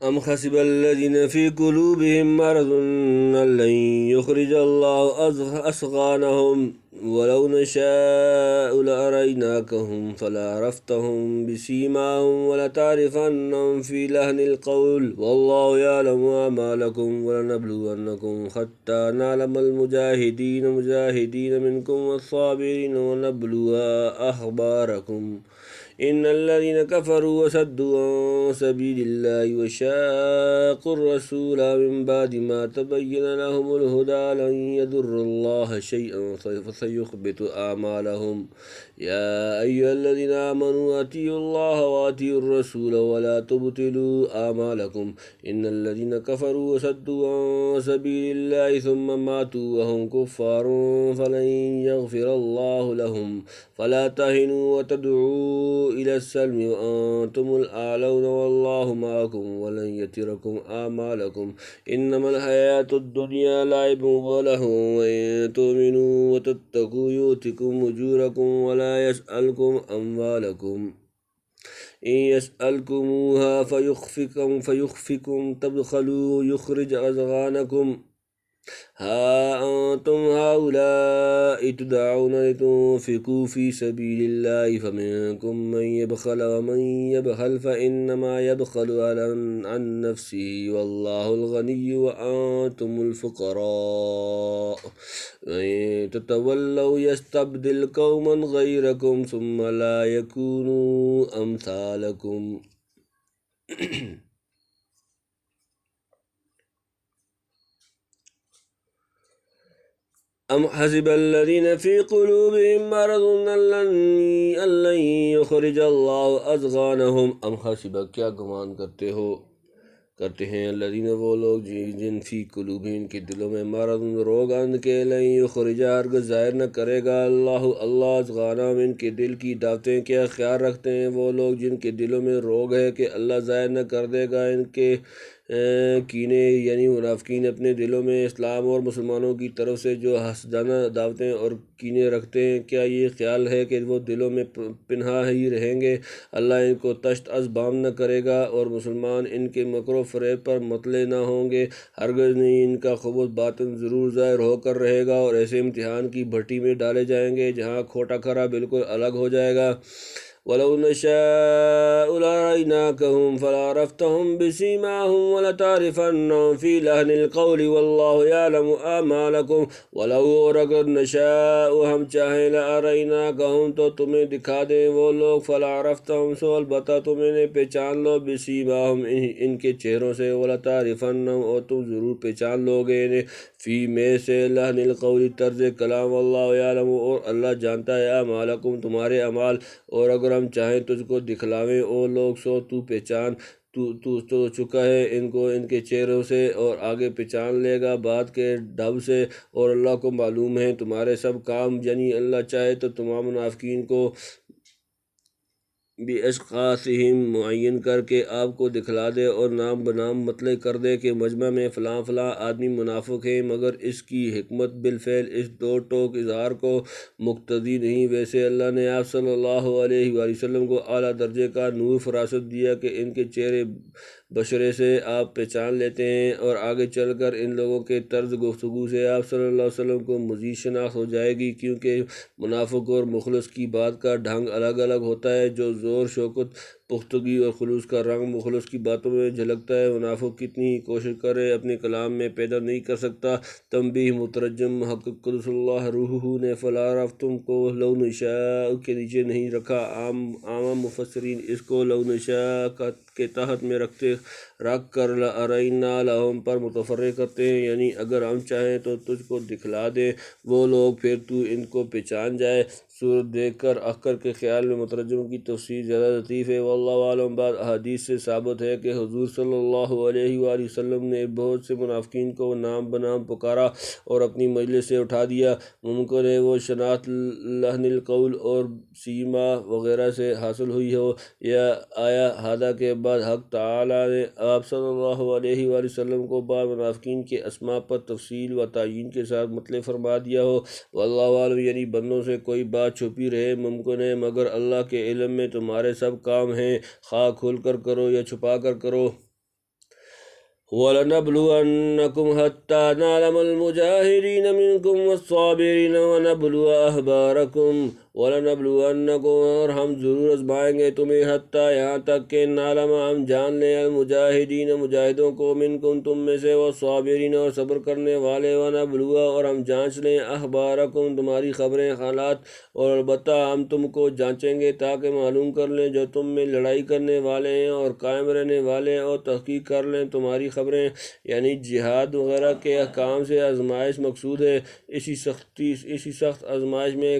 أم حسب الذين في قلوبهم مرض أن لن يخرج الله أضغانهم ولو نشاء لأريناكهم فلعرفتهم بسيماهم ولتعرفنهم في لحن القول والله يعلم أعمالكم ولنبلونكم حتى نعلم المجاهدين منكم والصابرين ونبلو أخباركم إن الذين كفروا وصدوا عن سبيل الله وشاقوا الرسول من بعد ما تبين لهم الهدى لن يضر الله شيئا فسيحبط أعمالهم يا أيها الذين آمنوا أطيعوا الله وأطيعوا الرسول ولا تبطلوا أعمالكم إن الذين كفروا وصدوا عن سبيل الله ثم ماتوا وهم كفار فلن يغفر الله لهم فلا تهنوا وتدعوا إلى السلم وأنتم الأعلون والله معكم ولن يتركم أعمالكم إنما الحياة الدنيا لعب ولهو وإن تؤمنوا وتتقوا يؤتكم أجوركم ولا يسألكم أموالكم إن يسألكموها فيخفكم تبخلوا يخرج أضغانكم ها أنتم هؤلاء تدعون لتنفقوا في سبيل الله فمنكم من يبخل ومن يبخل فإنما يبخل عن نفسه والله الغني وأنتم الفقراء وإن تتولوا يستبدل قوما غيركم ثم لا يكونوا أمثالكم أم حسب الذين في قلوبهم مرض أن لن يخرج الله أضغانهم أم حسب کیا گمان کرتے ہیں الذین وہ لوگ جن فی قلوبہم کے دلوں میں مرض روگ ان کے لن یخرج ہرگز ظاہر نہ کرے گا اللہ اضغانہم ان کے دل کی دعوتیں. کیا خیال رکھتے ہیں وہ لوگ جن کے دلوں میں روگ ہے کہ اللہ ظاہر نہ کر دے گا ان کے کینے یعنی منافقین اپنے دلوں میں اسلام اور مسلمانوں کی طرف سے جو حسدانہ دعوتیں اور کینے رکھتے ہیں؟ کیا یہ خیال ہے کہ وہ دلوں میں پنہا ہی رہیں گے؟ اللہ ان کو تشت از بام نہ کرے گا اور مسلمان ان کے مکر و فریب پر مطلع نہ ہوں گے. ہرگز نہیں، ان کا خبث باطن ضرور ظاہر ہو کر رہے گا اور ایسے امتحان کی بھٹی میں ڈالے جائیں گے جہاں کھوٹا کھرا بالکل الگ ہو جائے گا. وَلَوْ نَشَاءُ لَأَرَيْنَاكَهُمْ فَلَعَرَفْتَهُمْ بِسِيمَاهُمْ وَلَتَعْرِفَنَّهُمْ فِي لَحْنِ الْقَوْلِ وَاللَّهُ يَعْلَمُ أَعْمَالَكُمْ. وَلَوْ اور اگر نشاء ہم چاہیں لَأَرَيْنَاكَهُمْ تو تمہیں دکھا دیں وہ لوگ فَلَعَرَفْتَهُمْ سو البتہ تم انہیں پہچان لو بِسِيمَاهُمْ ان کے چہروں سے وَلَتَعْرِفَنَّهُمْ اور تم ضرور پہچان لو گے انہیں فی میں سے لحن القول طرز کلام واللہ یعلم اور اللہ جانتا ہے اعمالکم تمہارے اعمال. اور اگر ہم چاہیں تجھ کو دکھلاویں او لوگ سو تو پہچان تو چکا ہے ان کو ان کے چہروں سے اور آگے پہچان لے گا بات کے ڈھب سے. اور اللہ کو معلوم ہے تمہارے سب کام یعنی اللہ چاہے تو تمام منافقین کو بِأَشْخَاصِهِمْ معین کر کے آپ کو دکھلا دے اور نام بنام مطلع کر دے کہ مجمع میں فلاں فلاں آدمی منافق ہیں، مگر اس کی حکمت بالفعل اس دو ٹوک اظہار کو مقتضی نہیں. ویسے اللہ نے آپ صلی اللہ علیہ وآلہ وسلم کو اعلیٰ درجے کا نور فراست دیا کہ ان کے چہرے بشرے سے آپ پہچان لیتے ہیں اور آگے چل کر ان لوگوں کے طرز گفتگو سے آپ صلی اللہ علیہ وسلم کو مزید شناخت ہو جائے گی، کیونکہ منافق اور مخلص کی بات کا ڈھنگ الگ الگ ہوتا ہے. جو زور شوکت پختگی اور خلوص کا رنگ مخلص کی باتوں میں جھلکتا ہے منافق کتنی ہی کوشش کرے اپنے کلام میں پیدا نہیں کر سکتا. تنبیہ مترجم محقق قدس اللہ روحہ نے فَلَعَرَفْتُمْ کو لَوْ نَشَاءُ کے نیچے نہیں رکھا. عام مفسرین اس کو لَوْ نَشَاءُ کے تحت میں رکھ کر لَأَرَيْنَا لَهُمْ پر متفرع کرتے ہیں، یعنی اگر ہم چاہیں تو تجھ کو دکھلا دیں وہ لوگ پھر تو ان کو پہچان جائے. صورت دیکھ کر اخر کے خیال میں مترجم کی تفسیر زیادہ لطیف ہے. واللہ عالم. بعض احادیث سے ثابت ہے کہ حضور صلی اللہ علیہ وآلہ وسلم نے بہت سے منافقین کو نام بنام پکارا اور اپنی مجلس سے اٹھا دیا. ممکن ہے وہ شناخت لحن القول اور سیما وغیرہ سے حاصل ہوئی ہو، یا آیا ہادہ کے بعد حق تعالی نے آپ صلی اللہ علیہ وآلہ وسلم کو بعض منافقین کے اسماء پر تفصیل و تعیین کے ساتھ مطلع فرما دیا ہو. واللہ عالم، یعنی بندوں سے کوئی بات چھپی رہے ممکن ہے، مگر اللہ کے علم میں تمہارے سب کام ہیں، خواہ کھل کر کرو یا چھپا کر کرو. وَلَنَبْلُوَنَّكُمْ حَتَّى نَعْلَمَ الْمُجَاهِدِينَ مِنْكُمْ وَالصَّابِرِينَ وَنَبْلُوَ أَخْبَارَكُمْ وَلَنَبْلُوَنَّكُمْ، اور ہم ضرور آزمائیں گے تمہیں، حتیٰ یہاں تک کہ نعلم ہم جان لیں، المجاہدین مجاہدوں کو، منکم تم میں سے، والصابرین اور صبر کرنے والے، ونبلوا اور ہم جانچ لیں، اخبارکم تمہاری خبریں، حالات، اور البتہ ہم تم کو جانچیں گے تاکہ معلوم کر لیں جو تم میں لڑائی کرنے والے ہیں اور قائم رہنے والے، اور تحقیق کر لیں تمہاری خبریں، یعنی جہاد وغیرہ کے احکام سے آزمائش مقصود ہے۔ اسی سخت آزمائش میں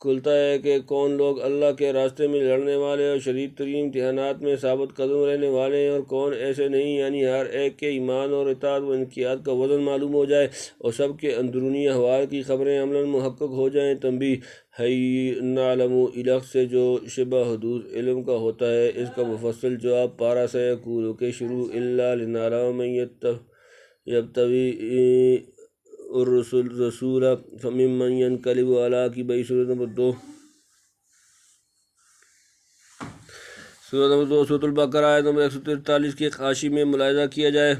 کھلتا ہے کہ کون لوگ اللہ کے راستے میں لڑنے والے اور شدید ترین امتحانات میں ثابت قدم رہنے والے ہیں، اور کون ایسے نہیں، یعنی ہر ایک کے ایمان اور اطاعت و انقیاد کا وزن معلوم ہو جائے اور سب کے اندرونی احوال کی خبریں عملاً محقق ہو جائیں۔ تنبیہ ہے، نعلم الگ سے جو شبہ حدود علم کا ہوتا ہے، اس کا مفصل جواب پارہ سیکولو کے شروع، الا لنعلم من یبتغی الرسول رسولہ فممن ینقلب علی عقبیہ، سورۃ نمبر 2 سورۃ البقرہ آیت نمبر 143 کے حاشی میں ملاحظہ کیا جائے،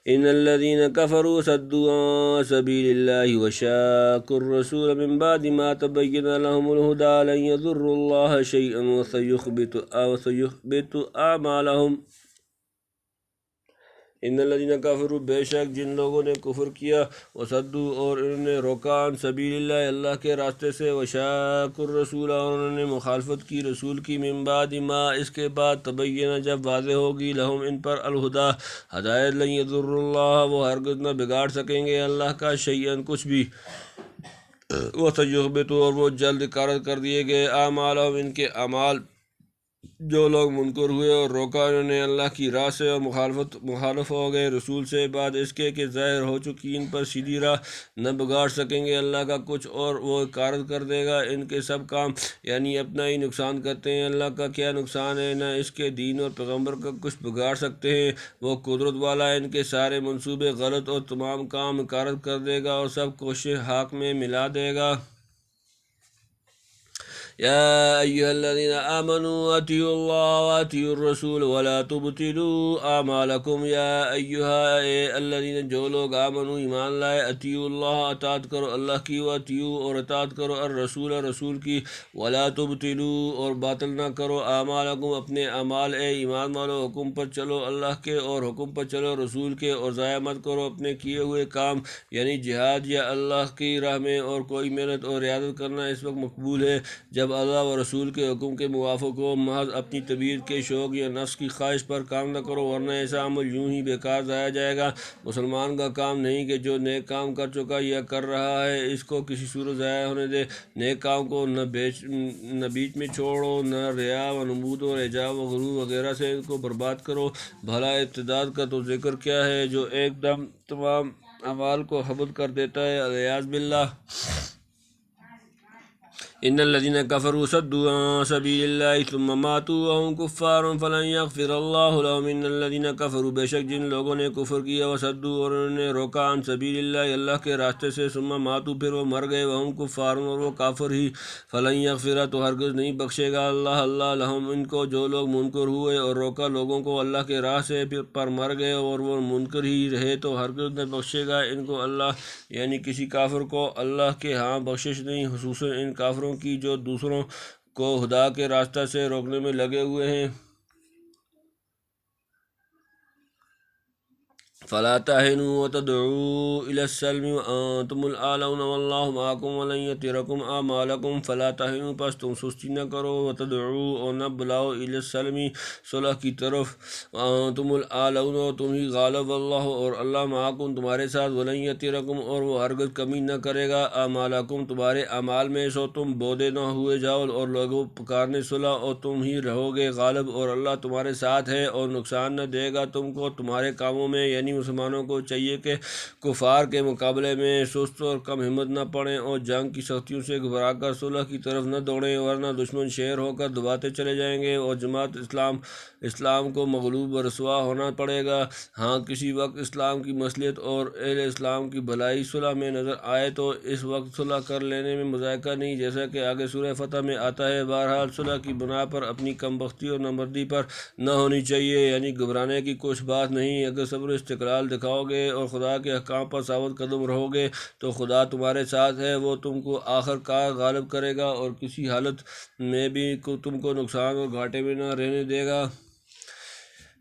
ان الذین کفروا صدوا عن سبیل اللہ وشاقوا الرسول من بعد ما تبین لهم الہدی لن یضروا اللہ شیئا وسیحبط اعمالهم۔ ان الذین کفروا، بے شک جن لوگوں نے کفر کیا، وصدوا اور انہوں نے روکا، عن سبیل اللہ اللہ کے راستے سے، وشاقوا الرسول اور انہوں نے مخالفت کی رسول کی، من بعد ما اس کے بعد، تبین جب واضح ہوگی، لہم ان پر، الہدی ہدایت، لن یضروا اللہ وہ ہرگز نہ بگاڑ سکیں گے اللہ کا، شیئا کچھ بھی، وسیحبط اور وہ جلد کارت کر دیے گئے، اعمالہم ان کے اعمال، جو لوگ منکر ہوئے اور روکا انہوں نے اللہ کی راہ سے اور مخالف ہو گئے رسول سے، بعد اس کے کہ ظاہر ہو چکی ان پر سیدھی راہ، نہ بگاڑ سکیں گے اللہ کا کچھ، اور وہ کارت کر دے گا ان کے سب کام، یعنی اپنا ہی نقصان کرتے ہیں، اللہ کا کیا نقصان ہے، نہ اس کے دین اور پیغمبر کا کچھ بگاڑ سکتے ہیں، وہ قدرت والا ہے، ان کے سارے منصوبے غلط اور تمام کام کارت کر دے گا اور سب کوشش حق میں ملا دے گا۔ یا ایہا الذین آمنوا اطیعوا اللہ واطیعوا الرسول ولا تبطلوا اعمالکم، یا ایہا الذین جو لوگ آمنوا ایمان لائے، اطیعوا اللہ اطاعت کرو اللہ کی، واطیعوا اور اطاعت کرو الرسول رسول کی، ولا تبطلوا اور باطل نہ کرو، اعمالکم اپنے اعمال، اے ایمان والو حکم پر چلو اللہ کے اور حکم پر چلو رسول کے، اور ضائع مت کرو اپنے کیے ہوئے کام، یعنی جہاد یا اللہ کی راہ میں اور کوئی محنت اور ریاضت کرنا اس وقت مقبول ہے جب اللہ و رسول کے حکم کے موافق ہو، محض اپنی طبیعت کے شوق یا نفس کی خواہش پر کام نہ کرو، ورنہ ایسا عمل یوں ہی بیکار ضائع جائے گا۔ مسلمان کا کام نہیں کہ جو نیک کام کر چکا یا کر رہا ہے اس کو کسی صورت ضائع ہونے دے، نیک کام کو نہ بیچ میں چھوڑو، نہ ریا و نمود اور اعجاب و غرور وغیرہ سے ان کو برباد کرو۔ بھلا ابتداء کا تو ذکر کیا ہے جو ایک دم تمام اعمال کو حبط کر دیتا ہے، والعیاذ باللہ۔ ان الذین کفروا صدوا عن سبیل اللہ ثم ماتوا وهم کفار فلن یغفر اللہ لهم۔ ان الذین کفروا بے شک جن لوگوں نے کفر کیا، وصدوا اور انہوں نے روکا، عن سبیل اللہ اللہ کے راستے سے، ثم ماتوا پھر وہ مر گئے، وهم کفار اور وہ کافر ہی، فلن یغفر تو ہرگز نہیں بخشے گا اللہ لهم ان کو، جو لوگ منکر ہوئے اور روکا لوگوں کو اللہ کے راہ سے پر مر گئے اور وہ منکر ہی رہے تو ہرگز نہ بخشے گا ان کو اللہ، یعنی کسی کافر کو اللہ کے ہاں بخشش نہیں، خصوصاً ان کافروں کی جو دوسروں کو خدا کے راستہ سے روکنے میں لگے ہوئے ہیں۔ فلا تهنوا وتدعوا إلى السلم وأنتم الأعلون والله معكم ولن يتركم أعمالكم۔ فلا تهنوا پس تم سستی نہ کرو، وتدعوا اور نہ بلاؤ، إلى السلم صلح کی طرف، وأنتم الأعلون اور تم ہی غالب، واللہ اور اللہ معكم تمہارے ساتھ، ولن يتركم اور وہ ہرگز کمی نہ کرے گا، أعمالكم تمہارے اعمال میں، سو تم بودے نہ ہوئے جاؤ اور لوگوں پکارنے صلح اور تم ہی رہو گے غالب، اور اللہ تمہارے ساتھ ہے اور نقصان نہ دے گا تم کو تمہارے کاموں میں، یعنی مسلمانوں کو چاہیے کہ کفار کے مقابلے میں سست اور کم ہمت نہ پڑیں اور جنگ کی سختیوں سے گھبرا کر صلح کی طرف نہ دوڑیں، ورنہ دشمن شیر ہو کر دباتے چلے جائیں گے اور جماعت اسلام کو مغلوب و رسوا ہونا پڑے گا۔ ہاں کسی وقت اسلام کی مصلحت اور اہل اسلام کی بھلائی صلح میں نظر آئے تو اس وقت صلح کر لینے میں مذائقہ نہیں، جیسا کہ آگے سورہ فتح میں آتا ہے۔ بہرحال صلح کی بنا پر اپنی کم بختی اور نامردی پر نہ ہونی چاہیے، یعنی گھبرانے کی کچھ بات نہیں۔ اگر صبر و استقلال دکھاؤ گے اور خدا کے احکام پر ثابت قدم رہو گے تو خدا تمہارے ساتھ ہے، وہ تم کو آخر کار غالب کرے گا اور کسی حالت میں بھی تم کو نقصان اور گھاٹے میں نہ رہنے دے گا۔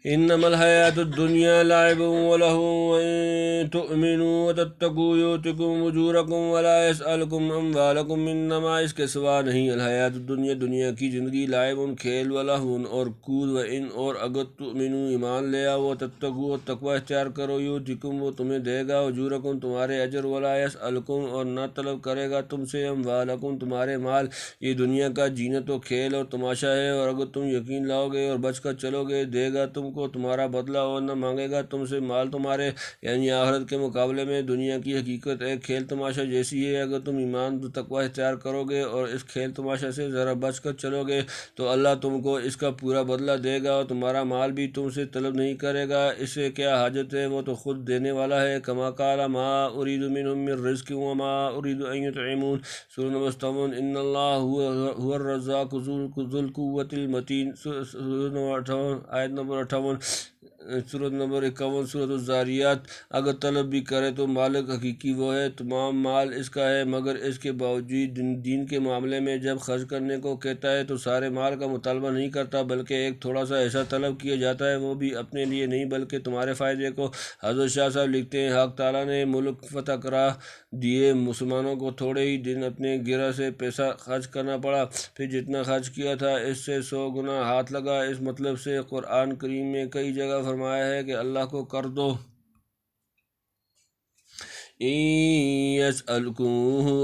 انما الحیات الدنیا لعب ولہو وان تؤمنوا وتتقوا یؤتکم اجورکم ولا یسألکم اموالکم، انما اس کے سوا نہیں، الحیات الدنیا دنیا کی زندگی لعب کھیل ولہو اور کود وان اور اگر تؤمنوا ایمان لے آؤ وتتقوا اور تقوی اختیار کرو یؤتکم وہ تمہیں دے گا اجورکم تمہارے اجر ولا یسألکم اور نہ طلب کرے گا تم سے اموالکم تمہارے مال۔ یہ دنیا کا زینت و کھیل اور تماشا ہے، اور اگر تم یقین لاؤ گے اور بچ کر چلو گے دے گا تم کو تمہارا بدلہ اور نہ مانگے گا تم سے مال تمہارے، یعنی آخرت کے مقابلے میں دنیا کی حقیقت ایک کھیل تماشا جیسی ہے۔ اگر تم ایمان و تقوی اختیار کرو گے اور اس کھیل تماشا سے ذرا بچ کر چلو گے تو اللہ تم کو اس کا پورا بدلہ دے گا اور تمہارا مال بھی تم سے طلب نہیں کرے گا، اسے کیا حاجت ہے، وہ تو خود دینے والا ہے۔ کما قال ما اريد منهم من رزق وما اريد ان يطعمون، سورہ نمبر 57۔ ان اللہ هو الرزاق ذو القوۃ المتین، سورہ نمبر 58 آیت نمبر 58۔ سورۃ نمبر 51 سورۃ الذاریات۔ اگر طلب بھی کرے تو مالک حقیقی وہ ہے، تمام مال اس کا ہے، مگر اس کے باوجود دین کے معاملے میں جب خرچ کرنے کو کہتا ہے تو سارے مال کا مطالبہ نہیں کرتا، بلکہ ایک تھوڑا سا ایسا طلب کیا جاتا ہے، وہ بھی اپنے لیے نہیں بلکہ تمہارے فائدے کو۔ حضرت شاہ صاحب لکھتے ہیں حق تعالیٰ نے ملک فتح کرا دیے، مسلمانوں کو تھوڑے ہی دن اپنے گرہ سے پیسہ خرچ کرنا پڑا، پھر جتنا خرچ کیا تھا اس سے 100 گنا ہاتھ لگا۔ اس مطلب سے قرآن کریم میں کئی جگہ فرمایا ہے کہ اللہ کو کر دو۔ إن يسألكموها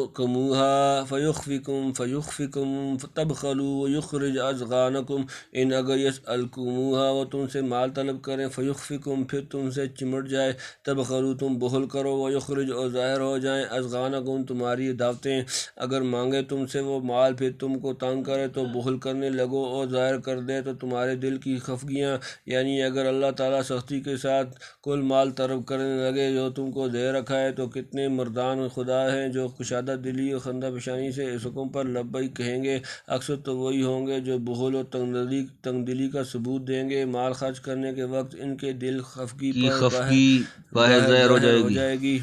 فيخفكم تبخلوا ويخرج أضغانكم، ان اگر یسألکموها وہ تم سے مال طلب کریں، فیخفکم پھر تم سے چمٹ جائے، تبخلوا تم بخل کرو، ویخرج اور ظاہر ہو جائیں، اضغانکم تمہاری دعوتیں۔ اگر مانگے تم سے وہ مال پھر تم کو تنگ کرے تو بخل کرنے لگو اور ظاہر کر دے تو تمہارے دل کی خفگیاں، یعنی اگر اللہ تعالیٰ سختی کے ساتھ کل مال طلب کرنے لگے جو تم کو دے رکھا ہے تو کتنے مردان خدا ہیں جو کشادہ دلی اور خندہ پیشانی سے اس حکم پر لبیک کہیں گے۔ اکثر تو وہی ہوں گے جو بخل اور تنگ دلی کا ثبوت دیں گے، مال خرچ کرنے کے وقت ان کے دل خفگی پر باہر ظاہر ہو جائے گی۔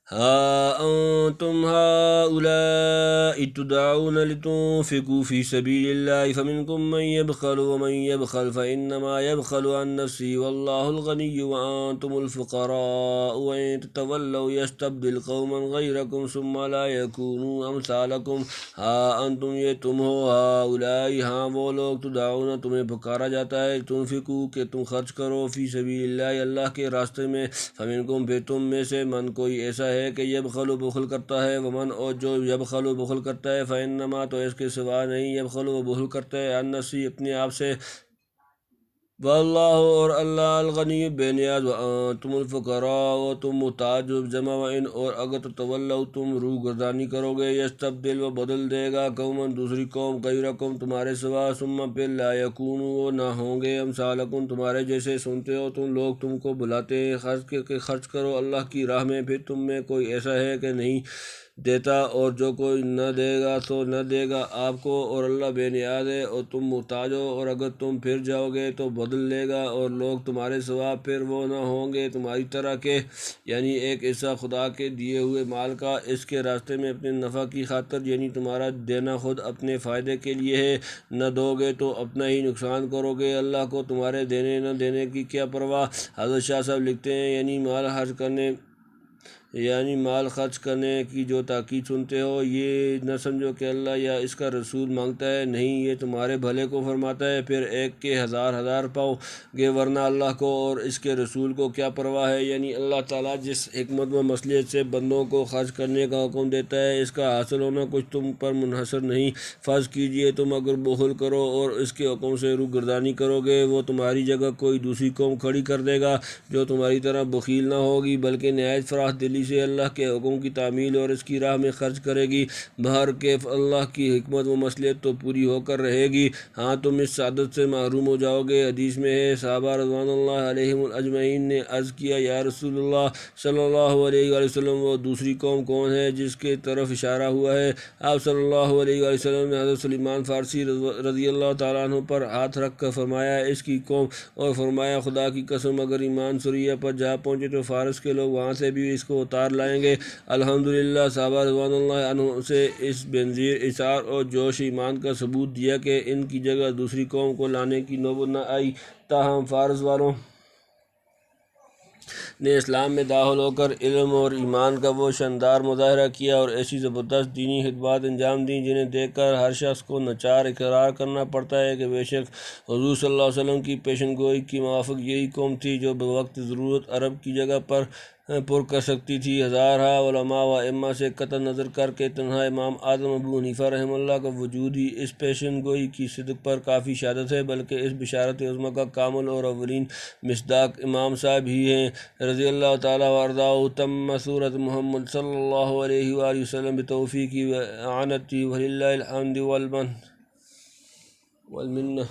ها أنتم هؤلاء تدعون لتنفقوا في سبيل الله فمنكم من يبخل ومن يبخل فإنما يبخل عن نفسه والله الغني وأنتم الفقراء وإن تتولوا يستبدل قوما غيركم ثم لا يكونوا أمثالكم۔ ہاں انتم یہ تم ہو، هؤلاء ہاں وہ لوگ، تدعون تمہیں پکارا جاتا ہے، تنفقوا کہ تم خرچ کرو، فی سبیل اللہ اللہ کے راستے میں، فمنکم پھر تم میں سے من کوئی ایسا ہے کہ یبخل و بخل کرتا ہے، ومن اور جو یبخل و بخل کرتا ہے، فإنما تو اس کے سوا نہیں، یبخل و بخل کرتا ہے عن نفسی اپنے آپ سے، واللہ اور اللہ الغنی بے نیاز، وانتم الفقراء و تم محتاج ہو، جمع وان اور اگر تتولوا تم روح گردانی کرو گے، یستبدل و بدل دے گا، قوماً دوسری قوم، غیرکم تمہارے سوا، ثم پھر لا یکونوا وہ نہ ہوں گے، امثالکم تمہارے جیسے۔ سنتے ہو تم لوگ تم کو بلاتے ہیں خرچ کرو اللہ کی راہ میں، پھر تم میں کوئی ایسا ہے کہ نہیں دیتا، اور جو کوئی نہ دے گا تو نہ دے گا آپ کو، اور اللہ بے نیاز ہے اور تم محتاج ہو، اور اگر تم پھر جاؤ گے تو بدل لے گا، اور لوگ تمہارے سوا پھر وہ نہ ہوں گے تمہاری طرح کے، یعنی ایک حصہ خدا کے دیے ہوئے مال کا اس کے راستے میں اپنے نفع کی خاطر، یعنی تمہارا دینا خود اپنے فائدے کے لیے ہے، نہ دو گے تو اپنا ہی نقصان کرو گے، اللہ کو تمہارے دینے نہ دینے کی کیا پرواہ۔ حضرت شاہ صاحب لکھتے ہیں یعنی مال خرچ کرنے یعنی مال خرچ کرنے کی جو تاکید سنتے ہو، یہ نہ سمجھو کہ اللہ یا اس کا رسول مانگتا ہے، نہیں، یہ تمہارے بھلے کو فرماتا ہے، پھر ایک کے ہزار پاؤ گے، ورنہ اللہ کو اور اس کے رسول کو کیا پرواہ ہے۔ یعنی اللہ تعالیٰ جس حکمت و مصلحت سے بندوں کو خرچ کرنے کا حکم دیتا ہے، اس کا حاصل ہونا کچھ تم پر منحصر نہیں۔ فرض کیجئے تم اگر بخل کرو اور اس کے حکم سے روگردانی کرو گے، وہ تمہاری جگہ کوئی دوسری قوم کھڑی کر دے گا جو تمہاری طرح بخیل نہ ہوگی، بلکہ نہایت فراخ دلی سے اللہ کے حکم کی تعمیل اور اس کی راہ میں خرچ کرے گی۔ بہر کیف اللہ کی حکمت و مصلحت تو پوری ہو کر رہے گی، ہاں تم اس سعادت سے محروم ہو جاؤ گے۔ حدیث میں ہے، صحابہ رضوان اللہ علیہم اجمعین نے عرض کیا، یا رسول اللہ صلی اللہ علیہ وآلہ وسلم، وہ دوسری قوم کون ہے جس کے طرف اشارہ ہوا ہے؟ آپ صلی اللہ علیہ وآلہ وسلم نے حضرت سلیمان فارسی رضی اللہ تعالیٰ عنہ پر ہاتھ رکھ کر فرمایا، اس کی قوم، اور فرمایا، خدا کی قسم اگر ایمان سوریہ پر جا پہنچے تو فارس کے لوگ وہاں سے بھی اس کو اتار لائیں گے۔ الحمدللہ، صحابہ رضوان اللہ عنہ سے اس بنظیر اصرار اور جوش ایمان کا ثبوت دیا کہ ان کی جگہ دوسری قوم کو لانے کی نوبت نہ آئی، تاہم فارس والوں نے اسلام میں داخل ہو کر علم اور ایمان کا وہ شاندار مظاہرہ کیا اور ایسی زبردست دینی خدمات انجام دیں جنہیں دیکھ کر ہر شخص کو ناچار اقرار کرنا پڑتا ہے کہ بے شک حضور صلی اللہ علیہ وسلم کی پیشن گوئی کی موافق یہی قوم تھی جو بوقت ضرورت عرب کی جگہ پر کر سکتی تھی۔ ہزارہ علماء و ائمہ سے قطع نظر کر کے تنہا امام اعظم ابو حنیفہ رحمہ اللہ کا وجود ہی اس پیشن گوئی کی صدق پر کافی شہادت ہے، بلکہ اس بشارت عظمیٰ کا کامل اور اولین مصداق امام صاحب ہی ہیں رضی اللہ تعالیٰ وارضاہ۔ تم سورۃ محمد صلی اللہ علیہ وآلہ وسلم بتوفیقی و اعانتی وللہ الحمد والمنہ۔